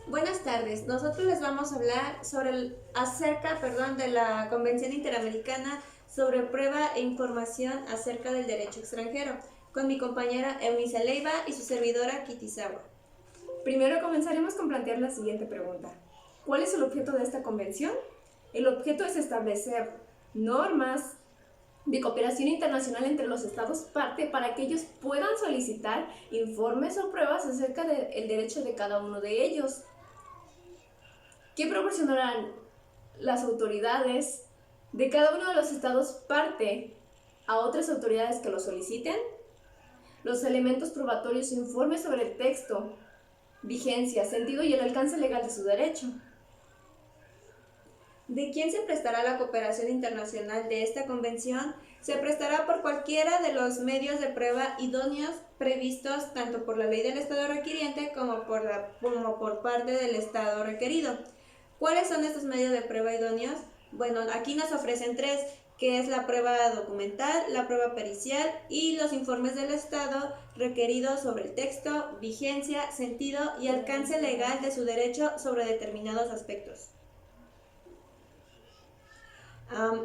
Buenas tardes. Nosotros les vamos a hablar acerca de la Convención Interamericana sobre prueba e información acerca del derecho extranjero, con mi compañera Eunice Leiva y su servidora Kitizawa. Primero comenzaremos con plantear la siguiente pregunta. ¿Cuál es el objeto de esta convención? El objeto es establecer normas de cooperación internacional entre los estados parte para que ellos puedan solicitar informes o pruebas acerca del derecho de cada uno de ellos. ¿Qué proporcionarán las autoridades de cada uno de los estados parte a otras autoridades que lo soliciten? Los elementos probatorios e informes sobre el texto, vigencia, sentido y el alcance legal de su derecho. ¿De quién se prestará la cooperación internacional de esta convención? Se prestará por cualquiera de los medios de prueba idóneos previstos tanto por la ley del estado requiriente como por parte del estado requerido. ¿Cuáles son estos medios de prueba idóneos? Bueno, aquí nos ofrecen tres, que es la prueba documental, la prueba pericial y los informes del estado requeridos sobre el texto, vigencia, sentido y alcance legal de su derecho sobre determinados aspectos.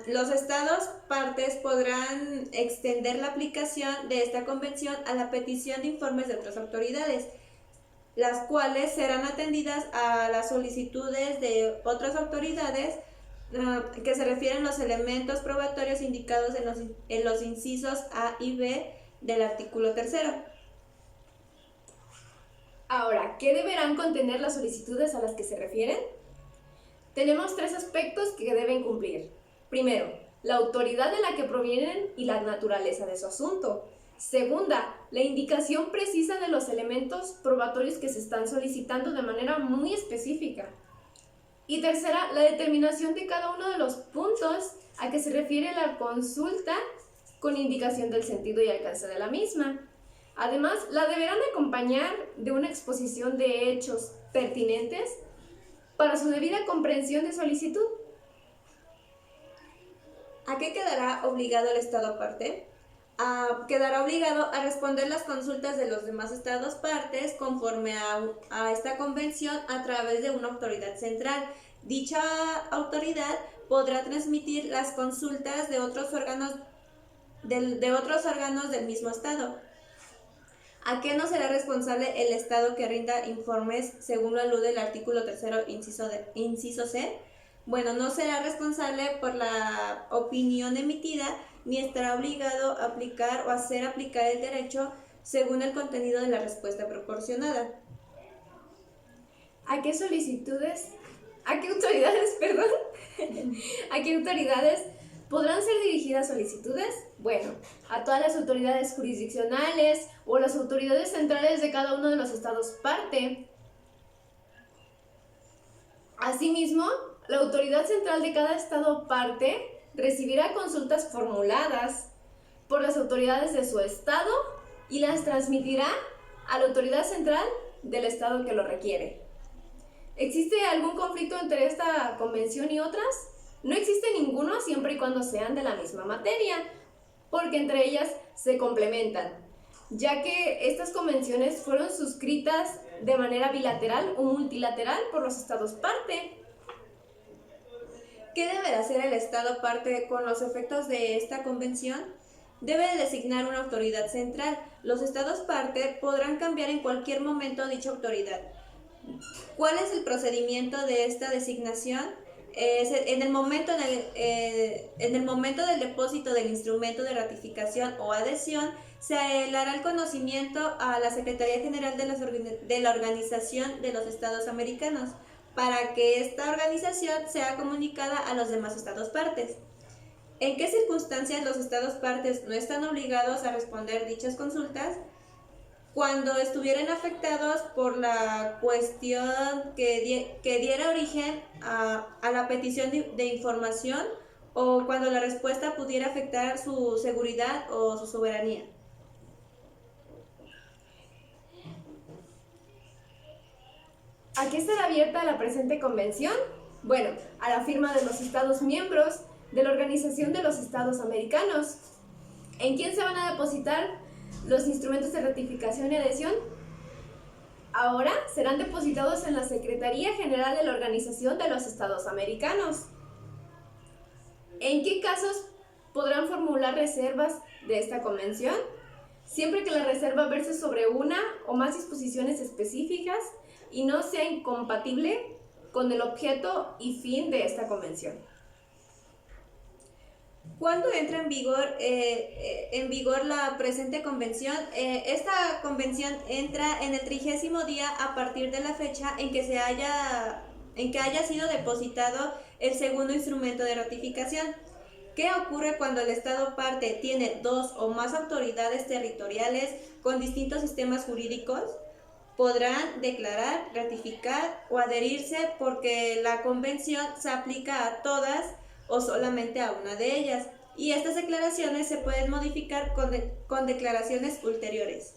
Los estados partes podrán extender la aplicación de esta convención a la petición de informes de otras autoridades, las cuales serán atendidas a las solicitudes de otras autoridades que se refieren a los elementos probatorios indicados en los incisos A y B del artículo 3. Ahora, ¿qué deberán contener las solicitudes a las que se refieren? Tenemos tres aspectos que deben cumplir. Primero, la autoridad de la que provienen y la naturaleza de su asunto. Segunda, la indicación precisa de los elementos probatorios que se están solicitando de manera muy específica. Y tercera, la determinación de cada uno de los puntos a que se refiere la consulta con indicación del sentido y alcance de la misma. Además, la deberán acompañar de una exposición de hechos pertinentes para su debida comprensión de solicitud. ¿A qué quedará obligado el estado parte? Quedará obligado a responder las consultas de los demás estados partes conforme a esta convención a través de una autoridad central. Dicha autoridad podrá transmitir las consultas de otros órganos del mismo estado. ¿A qué no será responsable el estado que rinda informes según lo alude el artículo 3, inciso C? Bueno, no será responsable por la opinión emitida ni estará obligado a aplicar o hacer aplicar el derecho según el contenido de la respuesta proporcionada. ¿A qué autoridades podrán ser dirigidas solicitudes? Bueno, a todas las autoridades jurisdiccionales o las autoridades centrales de cada uno de los estados parte. Asimismo, la autoridad central de cada estado parte recibirá consultas formuladas por las autoridades de su estado y las transmitirá a la autoridad central del estado que lo requiere. ¿Existe algún conflicto entre esta convención y otras? No existe ninguno siempre y cuando sean de la misma materia, porque entre ellas se complementan, ya que estas convenciones fueron suscritas de manera bilateral o multilateral por los estados parte. ¿Qué deberá hacer el estado parte con los efectos de esta convención? Debe designar una autoridad central. Los estados parte podrán cambiar en cualquier momento dicha autoridad. ¿Cuál es el procedimiento de esta designación? En el momento del depósito del instrumento de ratificación o adhesión, se le hará el conocimiento a la Secretaría General de la Organización de los Estados Americanos, para que esta organización sea comunicada a los demás estados partes. ¿En qué circunstancias los estados partes no están obligados a responder dichas consultas? Cuando estuvieran afectados por la cuestión que diera origen a la petición de información o cuando la respuesta pudiera afectar su seguridad o su soberanía. ¿A qué estará abierta la presente convención? Bueno, a la firma de los estados miembros de la Organización de los Estados Americanos. ¿En quién se van a depositar los instrumentos de ratificación y adhesión? Ahora serán depositados en la Secretaría General de la Organización de los Estados Americanos. ¿En qué casos podrán formular reservas de esta convención? Siempre que la reserva verse sobre una o más disposiciones específicas y no sea incompatible con el objeto y fin de esta convención. ¿Cuándo entra en vigor la presente convención? Esta convención entra en el 30º día a partir de la fecha en que haya sido depositado el segundo instrumento de ratificación. ¿Qué ocurre cuando el Estado parte tiene dos o más autoridades territoriales con distintos sistemas jurídicos? Podrán declarar, ratificar o adherirse porque la convención se aplica a todas o solamente a una de ellas, y estas declaraciones se pueden modificar con declaraciones ulteriores.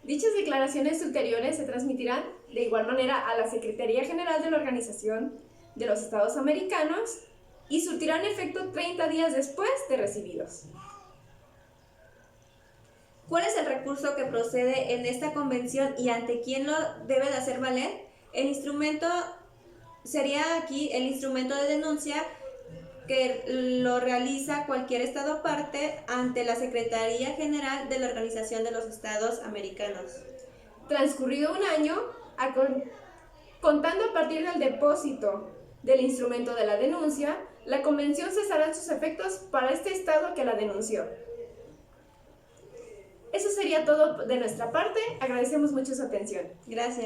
Dichas declaraciones ulteriores se transmitirán de igual manera a la Secretaría General de la Organización de los Estados Americanos y surtirán efecto 30 días después de recibidos. ¿Cuál es el recurso que procede en esta convención y ante quién lo debe de hacer valer? El instrumento sería aquí el instrumento de denuncia que lo realiza cualquier Estado parte ante la Secretaría General de la Organización de los Estados Americanos. Transcurrido un año, contando a partir del depósito del instrumento de la denuncia, la convención cesará sus efectos para este Estado que la denunció. Eso sería todo de nuestra parte. Agradecemos mucho su atención. Gracias.